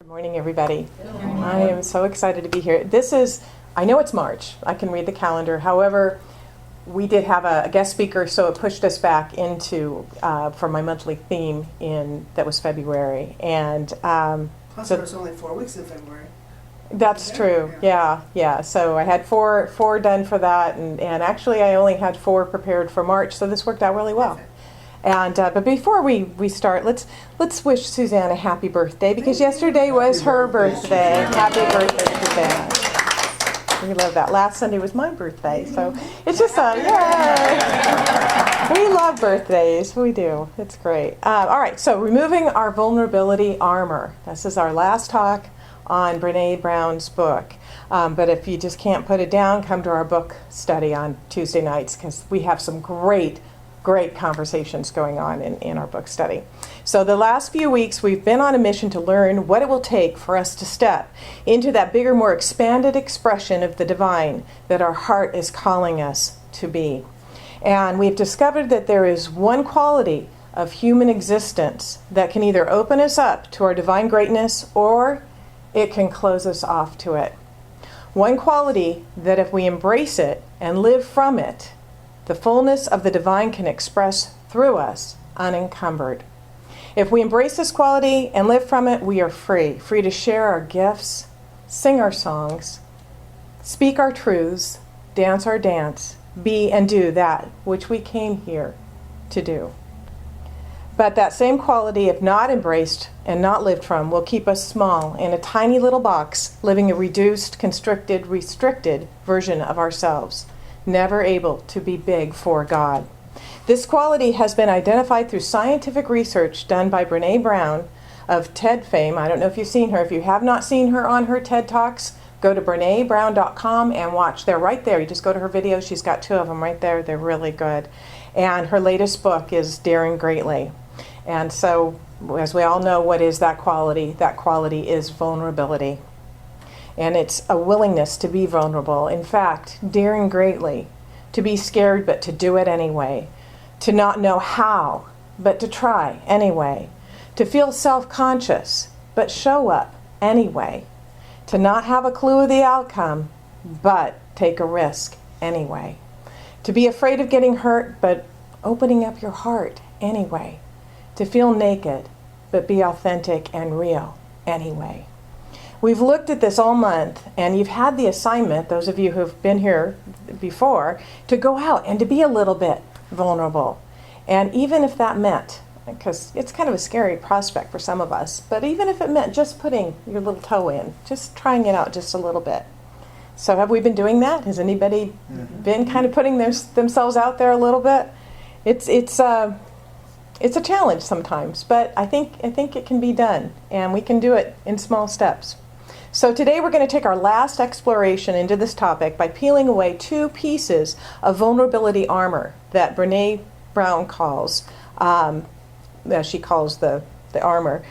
Morning, everybody. I am so excited to be here. I know it's March. I can read the calendar. However, we did have a guest speaker, so it pushed us back into for my monthly theme that was February. And Plus, there was only 4 weeks in February. That's true. Yeah. So I had four done for that, and actually I only had 4 prepared for March. So this worked out really well. Perfect. And but before we start, let's wish Suzanne a happy birthday, because yesterday was her birthday. Happy birthday, Suzanne. We love that. Last Sunday was my birthday, so it's just yay! We love birthdays. We do. It's great. All right. So removing our vulnerability armor. This is our last talk on Brene Brown's book. But if you just can't put it down, come to our book study on Tuesday nights, because we have some great conversations going on in our book study. So the last few weeks we've been on a mission to learn what it will take for us to step into that bigger, more expanded expression of the divine that our heart is calling us to be. And we've discovered that there is one quality of human existence that can either open us up to our divine greatness, or it can close us off to it. One quality that if we embrace it and live from it, the fullness of the divine can express through us unencumbered. If we embrace this quality and live from it, we are free to share our gifts, sing our songs, speak our truths, dance our dance, be and do that which we came here to do. But that same quality, if not embraced and not lived from, will keep us small in a tiny little box, living a reduced, constricted, restricted version of ourselves, never able to be big for God. This quality has been identified through scientific research done by Brene Brown of TED fame. I don't know if you've seen her. If you have not seen her on her TED Talks, go to brenebrown.com and watch. They're right there. You just go to her videos. She's got 2 of them right there. They're really good. And her latest book is Daring Greatly. And so, as we all know, what is that quality? That quality is vulnerability. And it's a willingness to be vulnerable. In fact, daring greatly, to be scared but to do it anyway, to not know how but to try anyway, to feel self-conscious but show up anyway, to not have a clue of the outcome but take a risk anyway, to be afraid of getting hurt but opening up your heart anyway, to feel naked but be authentic and real anyway. We've looked at this all month, and you've had the assignment, those of you who've been here before, to go out and to be a little bit vulnerable. And even if that meant, because it's kind of a scary prospect for some of us, but even if it meant just putting your little toe in, just trying it out just a little bit. So have we been doing that? Has anybody been kind of putting themselves out there a little bit? It's a challenge sometimes, but I think it can be done, and we can do it in small steps. So today we're going to take our last exploration into this topic by peeling away 2 pieces of vulnerability armor that Brene Brown calls, she calls the armor,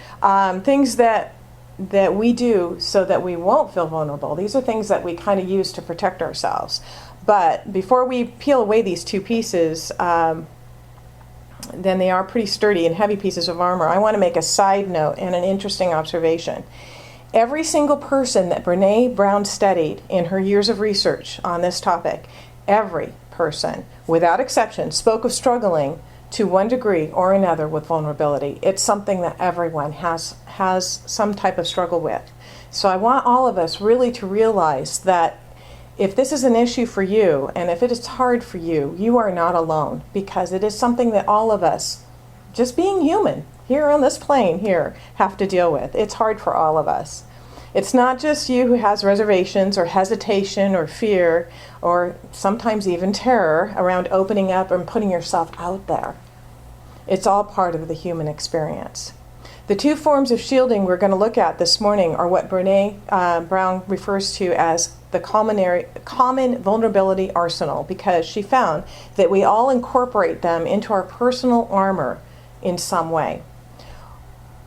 things that we do so that we won't feel vulnerable. These are things that we kind of use to protect ourselves. But before we peel away these 2 pieces, then they are pretty sturdy and heavy pieces of armor, I want to make a side note and an interesting observation. Every single person that Brene Brown studied in her years of research on this topic, every person, without exception, spoke of struggling to one degree or another with vulnerability. It's something that everyone has some type of struggle with. So I want all of us really to realize that if this is an issue for you, and if it is hard for you, you are not alone, because it is something that all of us, just being human, here on this plane here, have to deal with. It's hard for all of us. It's not just you who has reservations or hesitation or fear or sometimes even terror around opening up and putting yourself out there. It's all part of the human experience. The 2 forms of shielding we're going to look at this morning are what Brene Brown refers to as the common vulnerability arsenal, because she found that we all incorporate them into our personal armor in some way.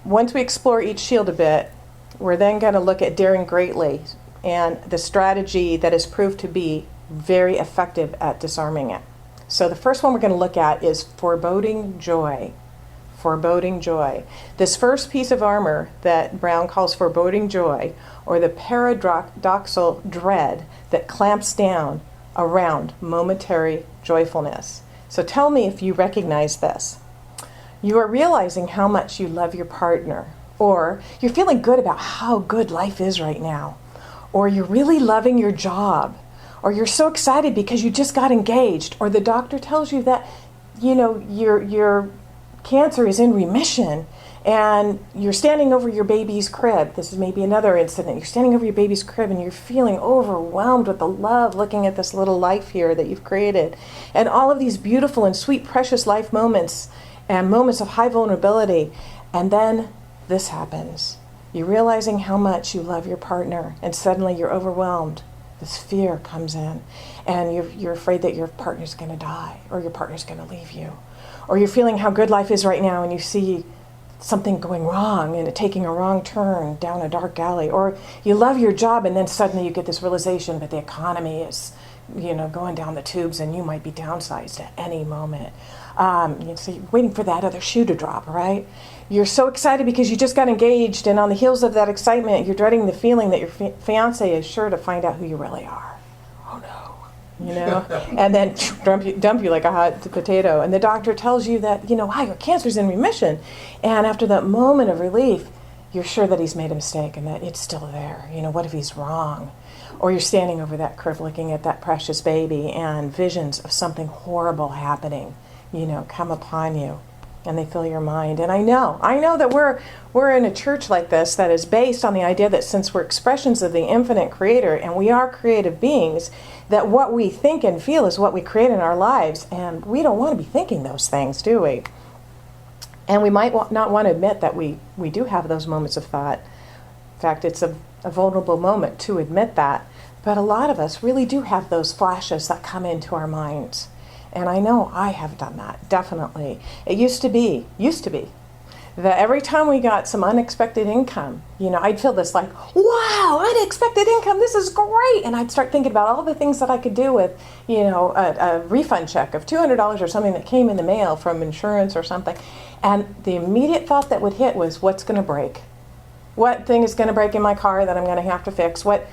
Once we explore each shield a bit, we're then going to look at daring greatly and the strategy that has proved to be very effective at disarming it. So the first one we're going to look at is foreboding joy. foreboding joy. This first piece of armor that Brown calls foreboding joy, or the paradoxal dread that clamps down around momentary joyfulness. So tell me if you recognize this. You are realizing how much you love your partner, or you're feeling good about how good life is right now, or you're really loving your job, or you're so excited because you just got engaged, or the doctor tells you that, your cancer is in remission, and you're standing over your baby's crib. This is maybe another incident. You're standing over your baby's crib and you're feeling overwhelmed with the love looking at this little life here that you've created. And all of these beautiful and sweet, precious life moments and moments of high vulnerability. And then this happens. You're realizing how much you love your partner, and suddenly you're overwhelmed. This fear comes in, and you're afraid that your partner's going to die, or your partner's going to leave you. Or you're feeling how good life is right now, and you see something going wrong and it taking a wrong turn down a dark alley. Or you love your job, and then suddenly you get this realization that the economy is, going down the tubes, and you might be downsized at any moment. So you're waiting for that other shoe to drop, right? You're so excited because you just got engaged, and on the heels of that excitement, you're dreading the feeling that your fiance is sure to find out who you really are. Oh no. And then dump you like a hot potato. And the doctor tells you that, wow, your cancer's in remission. And after that moment of relief, you're sure that he's made a mistake and that it's still there. What if he's wrong? Or you're standing over that crib looking at that precious baby, and visions of something horrible happening, come upon you, and they fill your mind. And I know that we're in a church like this that is based on the idea that since we're expressions of the infinite creator and we are creative beings, that what we think and feel is what we create in our lives, and we don't want to be thinking those things, do we? And we might not want to admit that we do have those moments of thought. In fact, it's a vulnerable moment to admit that, but a lot of us really do have those flashes that come into our minds. And I know I have done that, definitely. It used to be that every time we got some unexpected income, I'd feel this like, wow, unexpected income, this is great. And I'd start thinking about all the things that I could do with, a refund check of $200 or something that came in the mail from insurance or something. And the immediate thought that would hit was, what's going to break? What thing is going to break in my car that I'm going to have to fix? What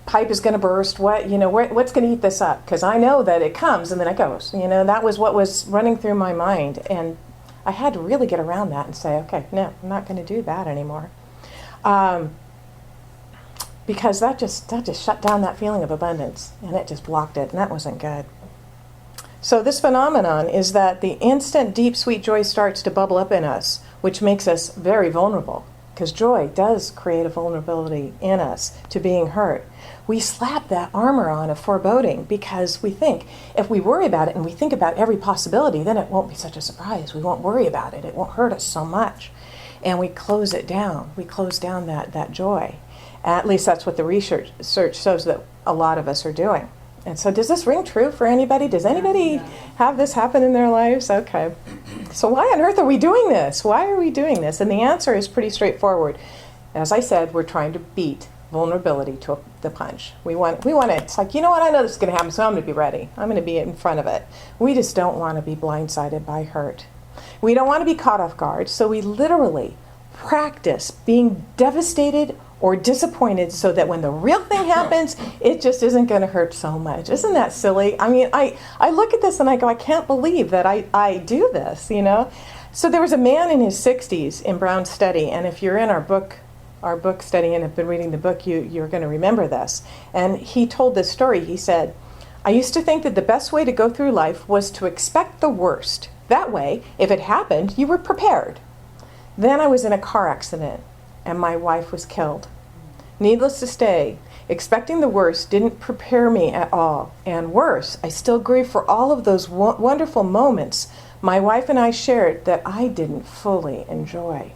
pipe is going to burst? What's going to eat this up? Because I know that it comes and then it goes. That was what was running through my mind, and I had to really get around that and say, okay, no, I'm not going to do that anymore, because that just shut down that feeling of abundance, and it just blocked it, and that wasn't good. So this phenomenon is that the instant deep sweet joy starts to bubble up in us, which makes us very vulnerable, because joy does create a vulnerability in us to being hurt. We slap that armor on of foreboding because we think if we worry about it and we think about every possibility, then it won't be such a surprise. We won't worry about it. It won't hurt us so much. And we close it down. We close down that joy. At least that's what the research shows that a lot of us are doing. And so does this ring true for anybody? Does anybody have this happen in their lives? Okay. So why on earth are we doing this? Why are we doing this? And the answer is pretty straightforward. As I said, we're trying to beat vulnerability to the punch. We want it. It's like, I know this is going to happen, so I'm going to be ready. I'm going to be in front of it. We just don't want to be blindsided by hurt. We don't want to be caught off guard, so we literally practice being devastated or disappointed so that when the real thing happens, it just isn't going to hurt so much. Isn't that silly? I mean, I look at this and I go, I can't believe that I do this, So there was a man in his 60s in Brown's study, and if you're in our book study and have been reading the book, you're going to remember this. And he told this story. He said, I used to think that the best way to go through life was to expect the worst. That way, if it happened, you were prepared. Then I was in a car accident, and my wife was killed. Needless to say, expecting the worst didn't prepare me at all. And worse, I still grieve for all of those wonderful moments my wife and I shared that I didn't fully enjoy.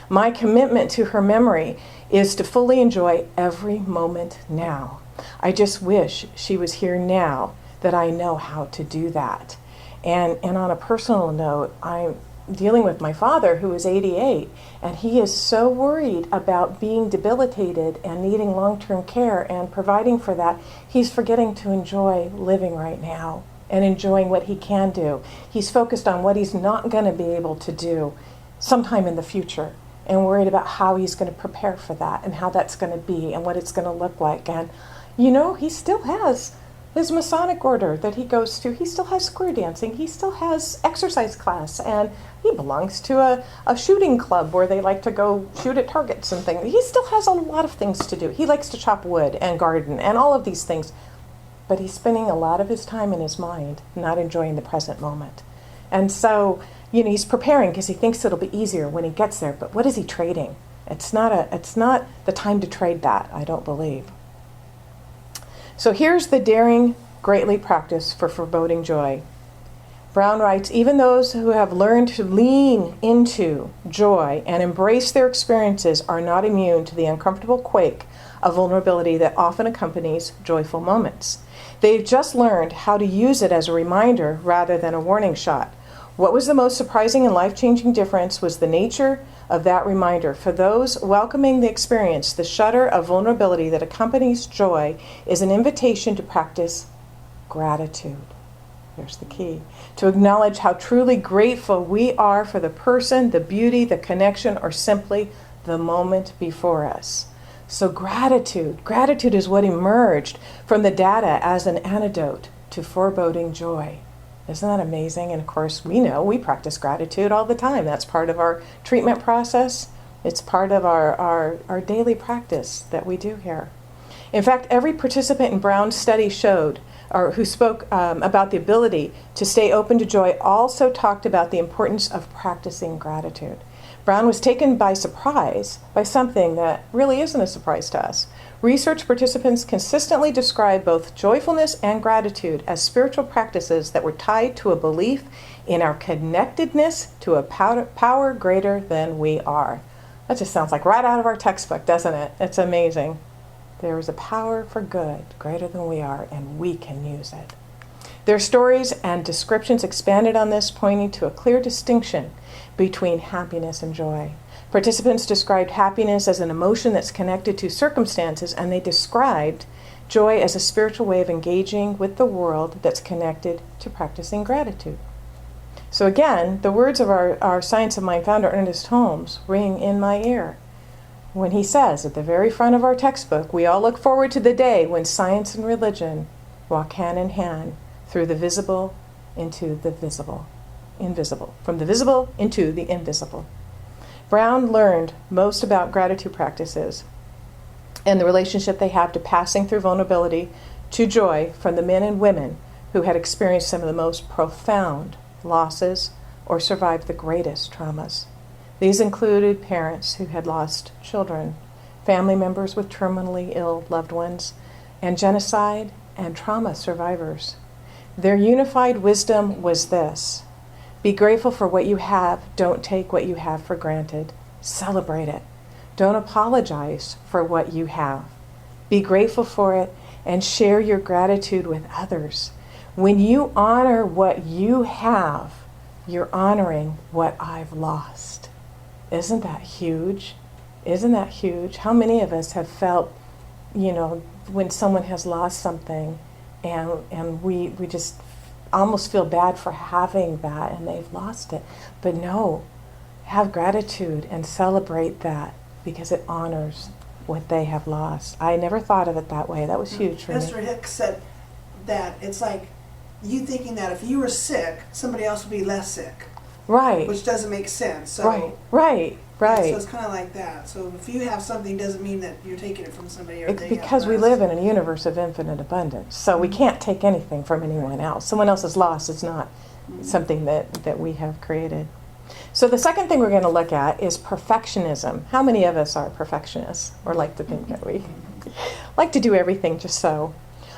My commitment to her memory is to fully enjoy every moment now. I just wish she was here now that I know how to do that. And on a personal note, I'm dealing with my father, who is 88, and he is so worried about being debilitated and needing long-term care and providing for that, he's forgetting to enjoy living right now. and enjoying what he can do. He's focused on what he's not going to be able to do sometime in the future, and worried about how he's going to prepare for that and how that's going to be and what it's going to look like. And, he still has his Masonic order that he goes to. He still has square dancing. He still has exercise class. And he belongs to a shooting club where they like to go shoot at targets and things. He still has a lot of things to do. He likes to chop wood and garden and all of these things. But he's spending a lot of his time in his mind not enjoying the present moment. And so, he's preparing because he thinks it'll be easier when he gets there. But what is he trading? It's not the time to trade that, I don't believe. So here's the daring, greatly practice for foreboding joy. Brown writes, even those who have learned to lean into joy and embrace their experiences are not immune to the uncomfortable quake of vulnerability that often accompanies joyful moments. They've just learned how to use it as a reminder rather than a warning shot. What was the most surprising and life-changing difference was the nature of that reminder. For those welcoming the experience, the shudder of vulnerability that accompanies joy is an invitation to practice gratitude. Here's the key. To acknowledge how truly grateful we are for the person, the beauty, the connection, or simply the moment before us. So gratitude is what emerged from the data as an antidote to foreboding joy. Isn't that amazing? And of course, we practice gratitude all the time. That's part of our treatment process. It's part of our daily practice that we do here. In fact, every participant in Brown's study who spoke about the ability to stay open to joy also talked about the importance of practicing gratitude. Brown was taken by surprise by something that really isn't a surprise to us. Research participants consistently described both joyfulness and gratitude as spiritual practices that were tied to a belief in our connectedness to a power greater than we are. That just sounds like right out of our textbook, doesn't it? It's amazing. There is a power for good greater than we are, and we can use it. Their stories and descriptions expanded on this, pointing to a clear distinction between happiness and joy. Participants described happiness as an emotion that's connected to circumstances, and they described joy as a spiritual way of engaging with the world that's connected to practicing gratitude. So again, the words of our Science of Mind founder, Ernest Holmes, ring in my ear when he says at the very front of our textbook, we all look forward to the day when science and religion walk hand in hand through the visible into the invisible, from the visible into the invisible. Brown learned most about gratitude practices and the relationship they have to passing through vulnerability to joy from the men and women who had experienced some of the most profound losses or survived the greatest traumas. These included parents who had lost children, family members with terminally ill loved ones, and genocide and trauma survivors. Their unified wisdom was this: be grateful for what you have. Don't take what you have for granted. Celebrate it. Don't apologize for what you have. Be grateful for it and share your gratitude with others. When you honor what you have, you're honoring what I've lost. Isn't that huge? Isn't that huge? How many of us have felt, when someone has lost something and we just almost feel bad for having that and they've lost it. But no, have gratitude and celebrate that because it honors what they have lost. I never thought of it that way. That was huge for me. Esther Hicks said that it's like you thinking that if you were sick, somebody else would be less sick. Right. Which doesn't make sense. So, Right. Yeah, so it's kind of like that. So if you have something, doesn't mean that you're taking it from somebody or they because have we less. live in a universe of infinite abundance. So we can't take anything from anyone else. Someone else's loss is not something that we have created. So the second thing we're going to look at is perfectionism. How many of us are perfectionists or like to think that we like to do everything just so?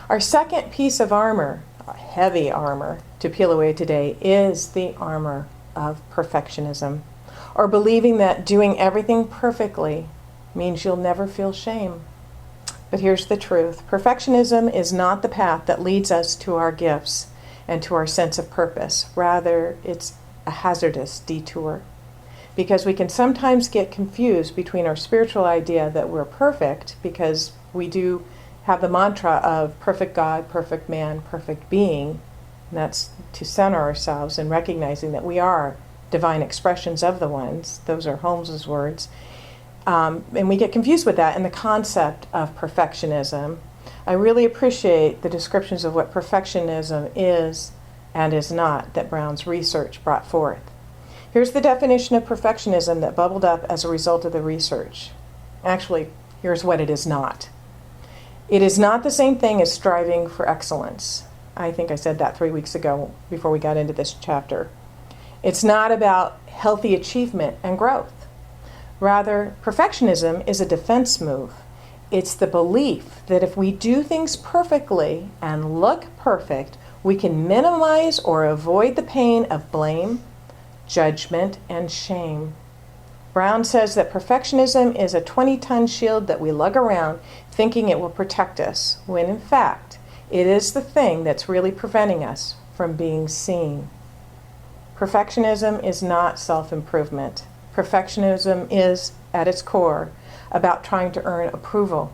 Our second piece of armor, heavy armor, to peel away today is the armor of perfectionism, or believing that doing everything perfectly means you'll never feel shame. But here's the truth. Perfectionism is not the path that leads us to our gifts and to our sense of purpose. Rather, it's a hazardous detour, because we can sometimes get confused between our spiritual idea that we're perfect, because we do have the mantra of perfect God, perfect man, perfect being, And that's to center ourselves in recognizing that we are divine expressions of the ones. Those are Holmes's words. And we get confused with that and the concept of perfectionism. I really appreciate the descriptions of what perfectionism is and is not that Brown's research brought forth. Here's the definition of perfectionism that bubbled up as a result of the research. Actually, here's what it is not. It is not the same thing as striving for excellence. I think I said that 3 weeks ago before we got into this chapter. It's not about healthy achievement and growth. Rather, perfectionism is a defense move. It's the belief that if we do things perfectly and look perfect, we can minimize or avoid the pain of blame, judgment, and shame. Brown says that perfectionism is a 20-ton shield that we lug around thinking it will protect us, when in fact, it is the thing that's really preventing us from being seen. Perfectionism is not self-improvement. Perfectionism is, at its core, about trying to earn approval.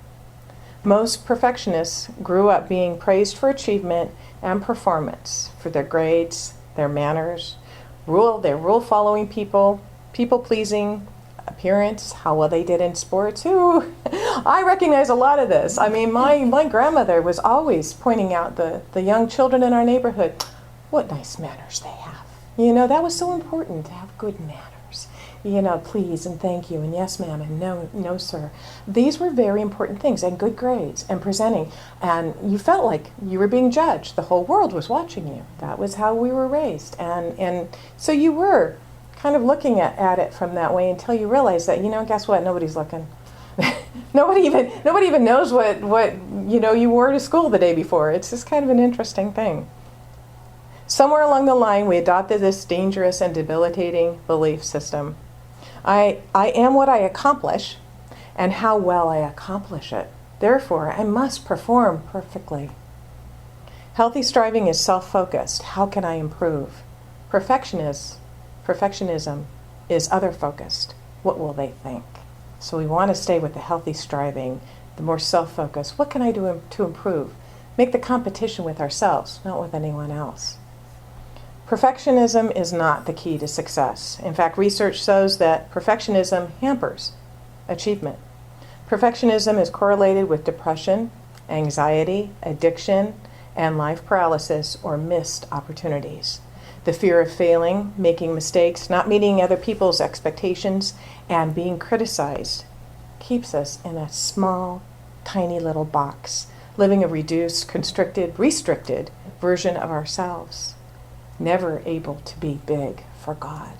Most perfectionists grew up being praised for achievement and performance, for their grades, their manners, their rule-following people-pleasing, appearance, how well they did in sports. Ooh, I recognize a lot of this. I mean, my grandmother was always pointing out the young children in our neighborhood, what nice manners they have. You know, that was so important to have good manners. You know, please and thank you and yes ma'am and no sir. These were very important things, and good grades and presenting. And you felt like you were being judged. The whole world was watching you. That was how we were raised. And so you were kind of looking at it from that way until you realized that, you know, guess what? Nobody's looking. Nobody even knows what you know you wore to school the day before. It's just kind of an interesting thing. Somewhere along the line, we adopted this dangerous and debilitating belief system. I am what I accomplish and how well I accomplish it. Therefore, I must perform perfectly. Healthy striving is self-focused. How can I improve? Perfectionism is other-focused. What will they think? So we want to stay with the healthy striving, the more self-focused. What can I do to improve? Make the competition with ourselves, not with anyone else. Perfectionism is not the key to success. In fact, research shows that perfectionism hampers achievement. Perfectionism is correlated with depression, anxiety, addiction, and life paralysis or missed opportunities. The fear of failing, making mistakes, not meeting other people's expectations, and being criticized keeps us in a small, tiny little box, living a reduced, constricted, restricted version of ourselves, never able to be big for God.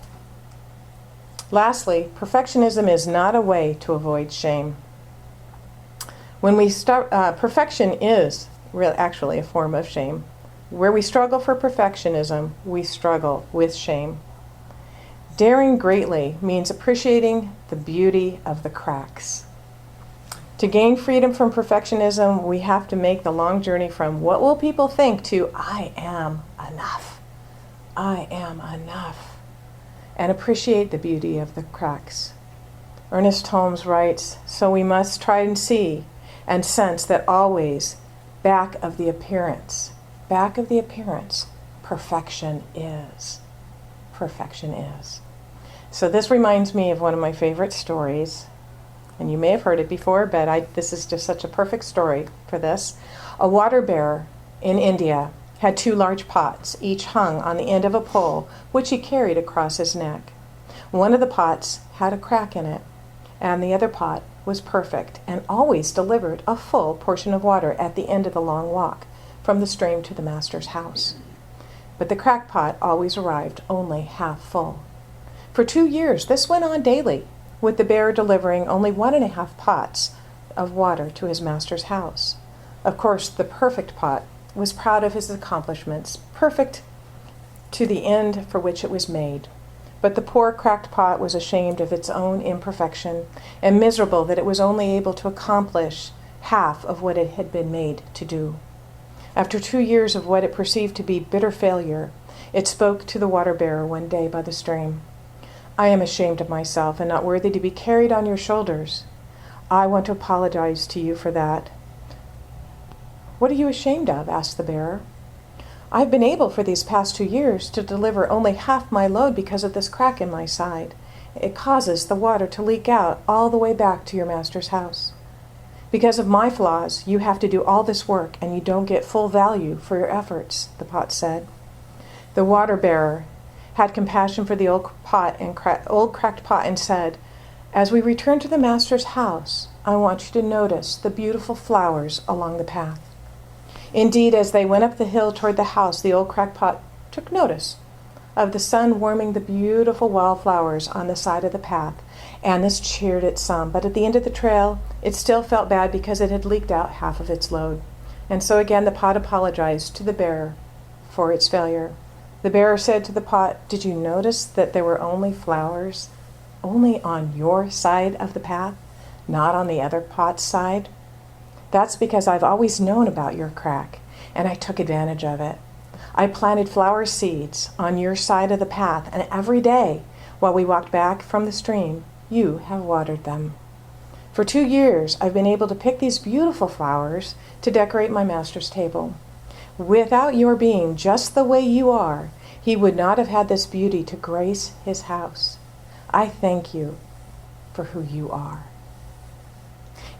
Lastly, perfectionism is not a way to avoid shame. When we start, perfection is actually a form of shame. Where we struggle for perfectionism, we struggle with shame. Daring greatly means appreciating the beauty of the cracks. To gain freedom from perfectionism, we have to make the long journey from what will people think to I am enough. I am enough. And appreciate the beauty of the cracks. Ernest Holmes writes, so we must try and see and sense that always back of the appearance, perfection is. Perfection is. So this reminds me of one of my favorite stories, and you may have heard it before, but this is just such a perfect story for this. A water bearer in India had 2 large pots, each hung on the end of a pole, which he carried across his neck. One of the pots had a crack in it, and the other pot was perfect and always delivered a full portion of water at the end of the long walk from the stream to the master's house. But the cracked pot always arrived only half full. For 2 years, this went on daily, with the bearer delivering only 1.5 pots of water to his master's house. Of course, the perfect pot was proud of his accomplishments, perfect to the end for which it was made. But the poor cracked pot was ashamed of its own imperfection and miserable that it was only able to accomplish half of what it had been made to do. After 2 years of what it perceived to be bitter failure, it spoke to the water bearer one day by the stream. I am ashamed of myself and not worthy to be carried on your shoulders. I want to apologize to you for that. What are you ashamed of? Asked the bearer. I've been able for these past 2 years to deliver only half my load because of this crack in my side. It causes the water to leak out all the way back to your master's house. Because of my flaws, you have to do all this work and you don't get full value for your efforts, the pot said. The water bearer had compassion for the old cracked pot and said, as we return to the master's house, I want you to notice the beautiful flowers along the path. Indeed, as they went up the hill toward the house, the old cracked pot took notice of the sun warming the beautiful wildflowers on the side of the path, and this cheered it some. But at the end of the trail, it still felt bad because it had leaked out half of its load. And so again the pot apologized to the bearer for its failure. The bearer said to the pot, did you notice that there were only flowers only on your side of the path, not on the other pot's side? That's because I've always known about your crack, and I took advantage of it. I planted flower seeds on your side of the path, and every day, while we walked back from the stream, you have watered them. For 2 years, I've been able to pick these beautiful flowers to decorate my master's table. Without your being just the way you are, he would not have had this beauty to grace his house. I thank you for who you are.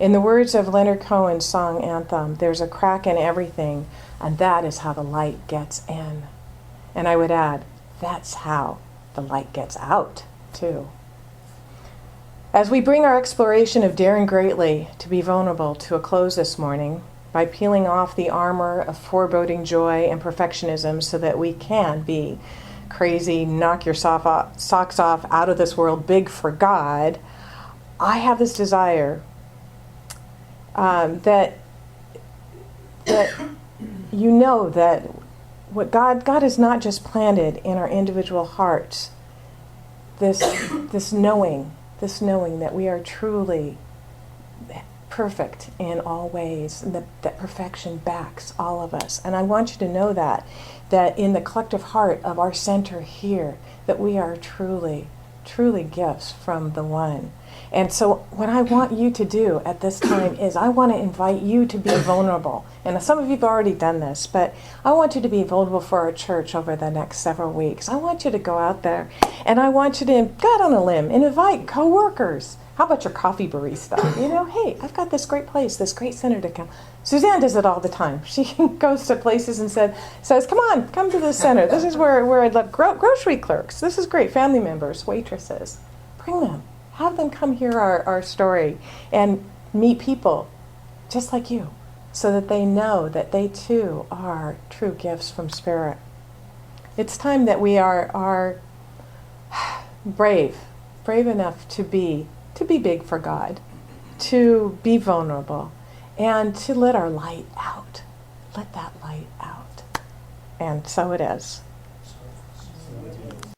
In the words of Leonard Cohen's song anthem, there's a crack in everything, and that is how the light gets in. And I would add, that's how the light gets out, too. As we bring our exploration of daring greatly to be vulnerable to a close this morning, by peeling off the armor of foreboding joy and perfectionism so that we can be crazy, knock your socks off, out of this world, big for God, I have this desire that you know that what God has not just planted in our individual hearts, this knowing that we are truly perfect in all ways, and that perfection backs all of us. And I want you to know that in the collective heart of our center here, that we are truly gifts from the One. And so what I want you to do at this time is I want to invite you to be vulnerable. And some of you have already done this, but I want you to be vulnerable for our church over the next several weeks. I want you to go out there and I want you to go out on a limb and invite coworkers. How about your coffee barista? You know, hey, I've got this great place, this great center to come. Suzanne does it all the time. She goes to places and says, come to the center. This is where I'd love grocery clerks. This is great. Family members, waitresses. Bring them. Have them come hear our story and meet people just like you so that they know that they too are true gifts from Spirit. It's time that we are brave enough to be big for God, to be vulnerable, and to let our light out. Let that light out. And so it is.